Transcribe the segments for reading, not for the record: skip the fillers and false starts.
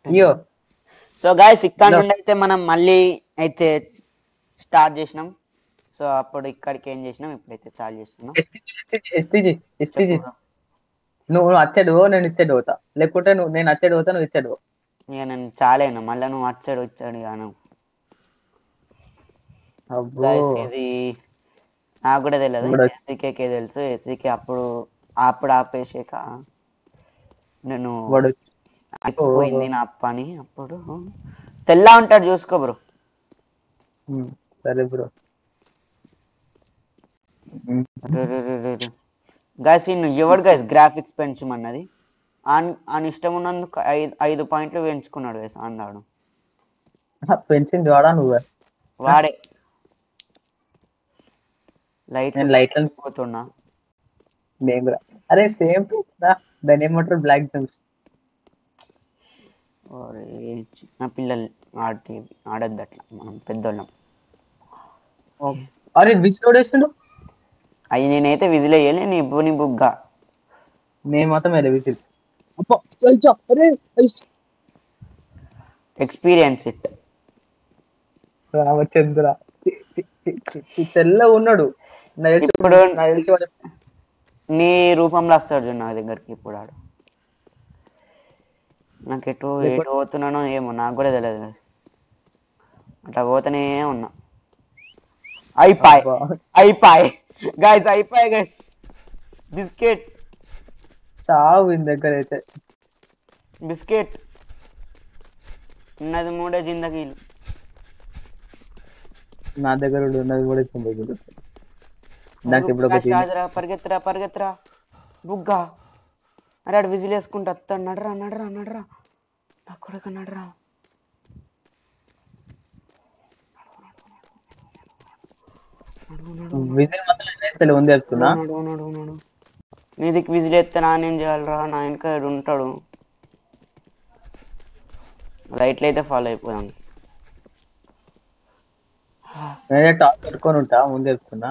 అయ్యో so guys ఇక్కడ నుండి అయితే మనం మళ్ళీ అయితే స్టార్ట్ చేసినాం. సో అప్పుడు ఇక్కడికి ఏం చేసినాం, ఇప్పుడైతే స్టార్ట్ చేస్తున్నాం. ఎస్టీజీ చెప్పు bro. నువ్వు అచ్చాడు నేను ఇచ్చాడు పోతా, లేకుంటే నేను అచ్చాడు పోతా నువ్వు ఇచ్చాడు పో. ఇక నేను చాలేను, మళ్ళీ నువ్వు వచ్చాడు వచ్చాడు గాను. అబ్బో గైస్ ఇది నాకు కూడా తెలియదు, ఇప్పుడు ఎస్సీకేకే తెలుసు. ఎస్సీకే అప్పుడు అప్పుడు ఆపేసాక నేను వాడు అయిపోయింది నా పని. అప్పుడు తెల్ల ఉంటాడు చూసుకో బ్రో. సరే బ్రో. గైస్ ఎవడు గైస్ గ్రాఫిక్స్ పెంచమన్నది, అని ఇష్టం ఉన్నందుకు 5 పాయింట్లు పెంచుకున్నాడు గైస్ అన్నాడు. పెంచింది వాడా నువ్వే? వాడే నేను లైట్లను పోతున్నా. నేను కూడా అరే సేమ్ దాని ఏమంటారు బ్లాక్ జంప్స్. చిన్న పిల్లలు ఆడద్దు అట్లా, మనం పెద్దోళ్ళం. అరే విసిల్ వేసిండు. అవి నేనైతే విజిల్ వేయాలి, నీ బుగ్గా నేను మాత్రం విసిల్ ఎక్స్పీరియన్స్ ఇట్. రామచంద్ర తెల్లగా ఉన్నాడు. ఇప్పుడు నీ రూపంలో వస్తాడు నా దగ్గరికి. ఇప్పుడు ఆడు నాకు ఎటు పోతున్నానో ఏమో నాకు కూడా తెలియదు. అట్లా పోతూనే ఉన్నా. అయిపోయి గైస్ బిస్కెట్ చావు దగ్గర అయితే బిస్కెట్ ఉన్నది 3 జిందగీలు. నా దగ్గర ఉన్నది కూడా జిందగీలు. నాకు ఇప్పుడు పరిగెత్తరా పరిగెత్తరా బుగ్గా. అరే ఆడు విజిల్ వేసుకుంటా వస్తాడు. నడరా నడరా నడరా నా కొడుకు నడరా. నీదికి విజిల్ ఎత్తే నానేం చేయాలరా, నా వెనక ఉంటాడు. రైట్లు అయితే ఫాలో అయిపోయాం. టార్చ్ పట్టుకొని ఉంటా ముందు చెప్తున్నా.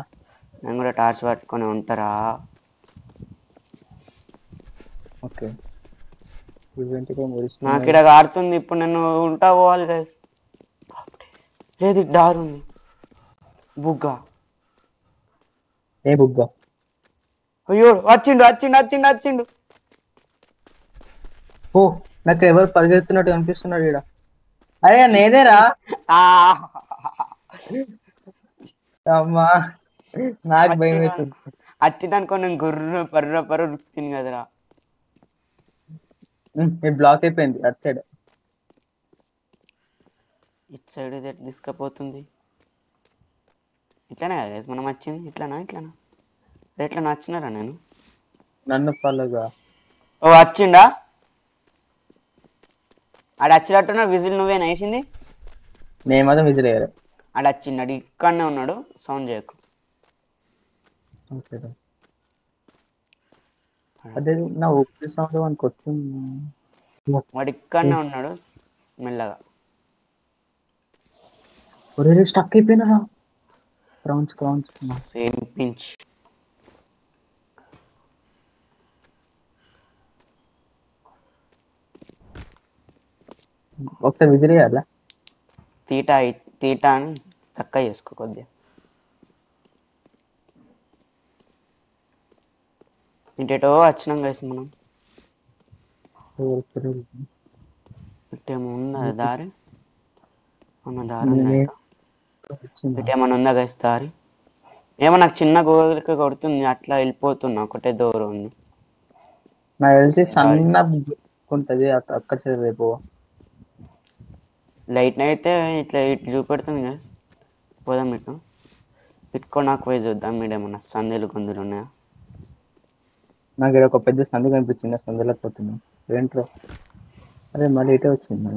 నేను కూడా టార్చ్ పట్టుకొని ఉంటారా. ఓకే నాకు ఇక్కడ ఆడుతుంది. ఇప్పుడు నేను ఉంటా పోవాలి గైస్. లేదు దారి ఉంది. బుగ్గా ఏ బుగ్గా? అయ్యో వచ్చిండు వచ్చిండు వచ్చిండు వచ్చిండు. ఓ నాకు ఎవరు పరిగెత్తున్నట్టు కనిపిస్తున్నాడు ఇక్కడ. అరే నేనేరా అమ్మా, నాకు భయం అవుతుంది. వచ్చిందనుకో నేను గుర్ర పర్ర పర్ర రుక్తిని కదరా. బ్లాక్ అయిపోయింది అటు సైడ్. ఇటు సైడ్ ఇది తీసుకపోతుంది. ఇట్లానే కదా మనం వచ్చింది. ఇట్లానా ఇట్లానా ఎట్లా నచ్చినారా నేను? నన్ను ఫాలోగా. ఓ వచ్చిండా ఆడ వచ్చినట్టున్నా. విజిల్ నువ్వేనా వేసింది? నేను మాత్రం విజిల్ వేయలే. ఆడ వచ్చిండు, ఇక్కడనే ఉన్నాడు. సౌండ్ చేయకు. అదే నా ఓకే సౌండ్ మనకు వస్తుంది. వాడు ఇక్కడనే ఉన్నాడు మెల్లగా. స్టక్ అయిపోయినా. Crowns crowns same pinch. ఒకసారి విజిల్ వేయాలా? తీటా అని తక్కువ చేసుకో కొద్దిగా. ఇంటేటో వచ్చినాం కలిసి మనం. ఇటేమో ఉందా దారి? మన దారి ఉందా? ఇటేమన్నా ఉందా కలిసి దారి? ఏమో నాకు చిన్న గోగలికి కొడుతుంది, అట్లా వెళ్ళిపోతున్నా. ఒకటే దూరం ఉంది. నాకు తెలిసి సన్న ఉంటది అక్కడ రేపు. లైట్ అయితే ఇట్లా ఇటు చూపెడుతుంది కదా. పోదాం ఇటు ఇట్టుకో. నాకు పోయి చూద్దాం మీడేమన్నా సందులు గొంతులు ఉన్నాయా. నాకు ఇక్కడ ఒక పెద్ద సందు కనిపించింది. సందులో పోతున్నాం ఏంట్రో. అరే మళ్ళీ ఇటే వచ్చింది.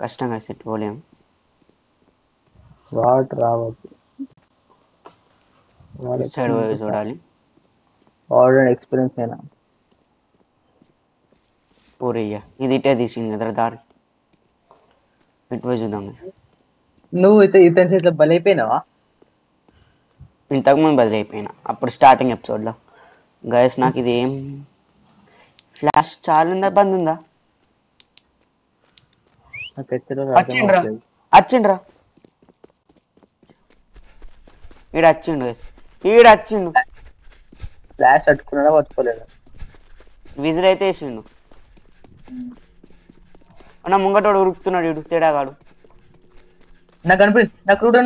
కష్టంగా సెట్ పోలేం. వాటర్ రావచ్చు. సైడ్ పోయి చూడాలి. ఆల్రెడీ ఎక్స్పీరియన్స్ అయినా. పూరయ్య ఇది ఇటే తీసింది కదా దారి. ఇటు పోయి చూద్దాం. నువ్వు ఇతని చేతిలో బలైపోయినావా? ఇంతకుముందు బదిలైపోయినా అప్పుడు స్టార్టింగ్ ఎపిసోడ్లో. గైస్ నాకు ఇది ఏం ఫ్లాష్ చాలు ఉందా బంద్ ఉందా? నాకు తెచ్చడం అర్థం వచ్చిండ్రా అవ్వట్లేదు. వచ్చిండ్రా ఈడ వచ్చిండు guys. ఈడ వచ్చిండు ఫ్లాష్ పట్టుకున్నాడా పట్టుకోలేదా? విజిల్ అయితే వేసిండు నా ముంగటోడు ఉరుకుతున్నాడు ఇడు తేడాగాడు నాకు అనిపించింది నాకు రూట్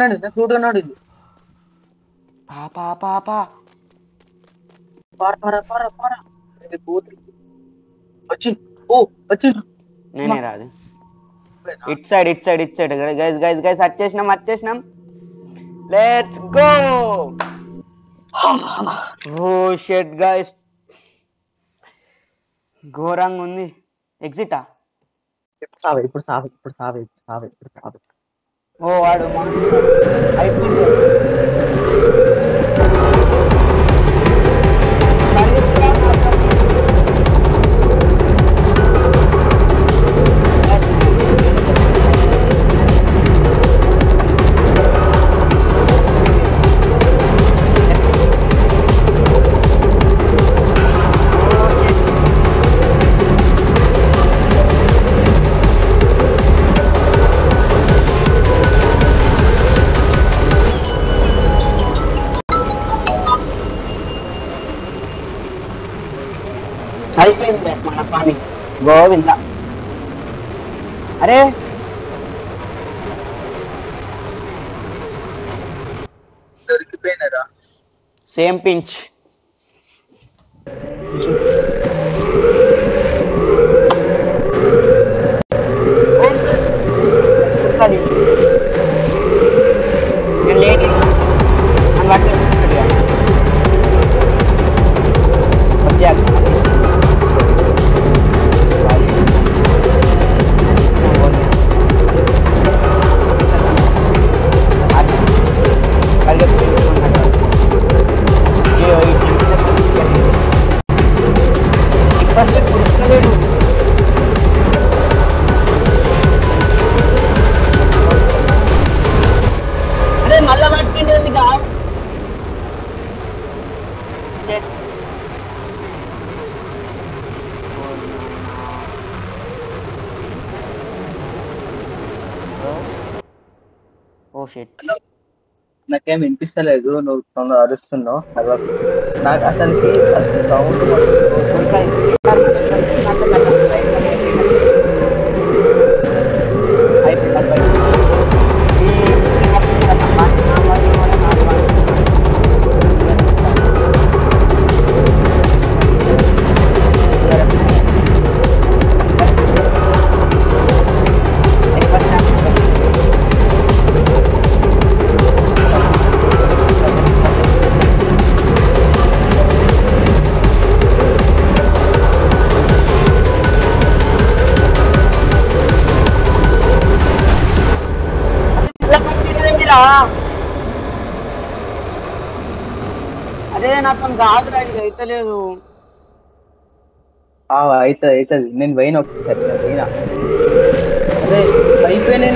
అన్నాడు ఇది. పాపా పాపా వచ్చి ఓ వచ్చి నేనే రాదు ఇట్ సైడ్ గైస్ వచ్చేసినాం let's go oh shit guys ఘోరంగా ఉంది ఎగ్జిటా ఇప్పుడు సావే ఓ వాడు అయిపోయింది అయిపోయింది మన పని గోవింద అరే దొరికిపోయినారా? సేమ్ పించ్ నేను లేట్ అరే మళ్ళా పట్టుకుంటుంది కాదు ఓ షిట్ నాకేం వినిపిస్తలేదు, నువ్వు అరుస్తున్నావు. నాకు అసలుకి సౌండ్ అదే నాకు కాదురా ఇది అయితలేదు అవుతుంది. నేను పోయినా ఒకసారి, అదే అయిపోయినా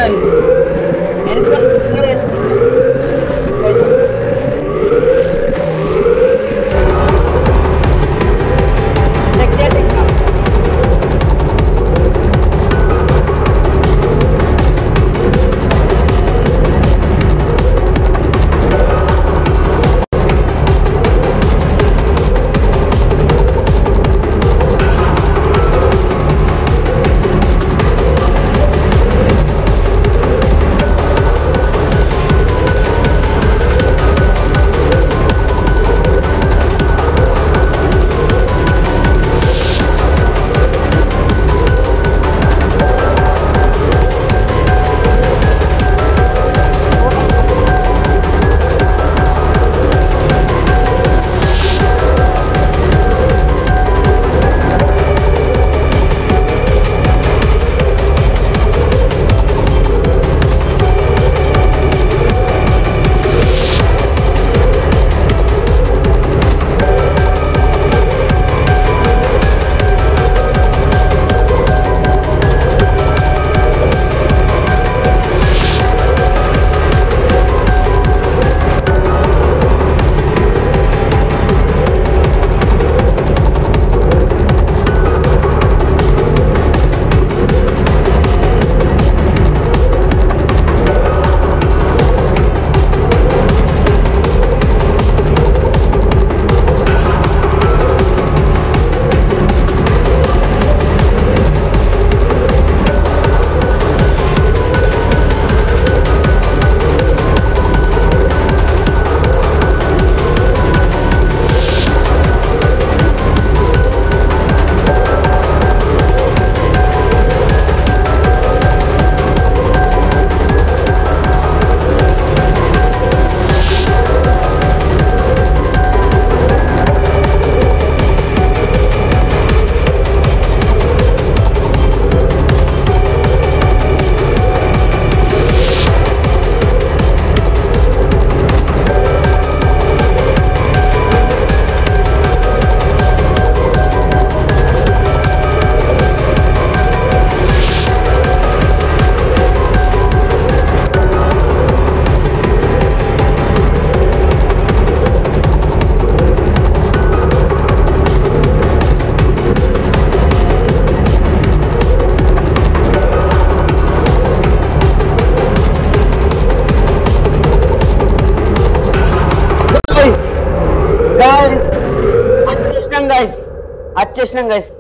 వచ్చేసినాం guys.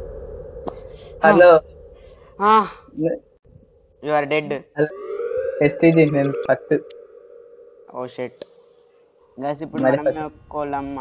Hello you are dead. STG నేను ఫస్ట్. ఓ షెట్ గైస్ ఇప్పుడు మరి మనం కోళ్ళమ్మ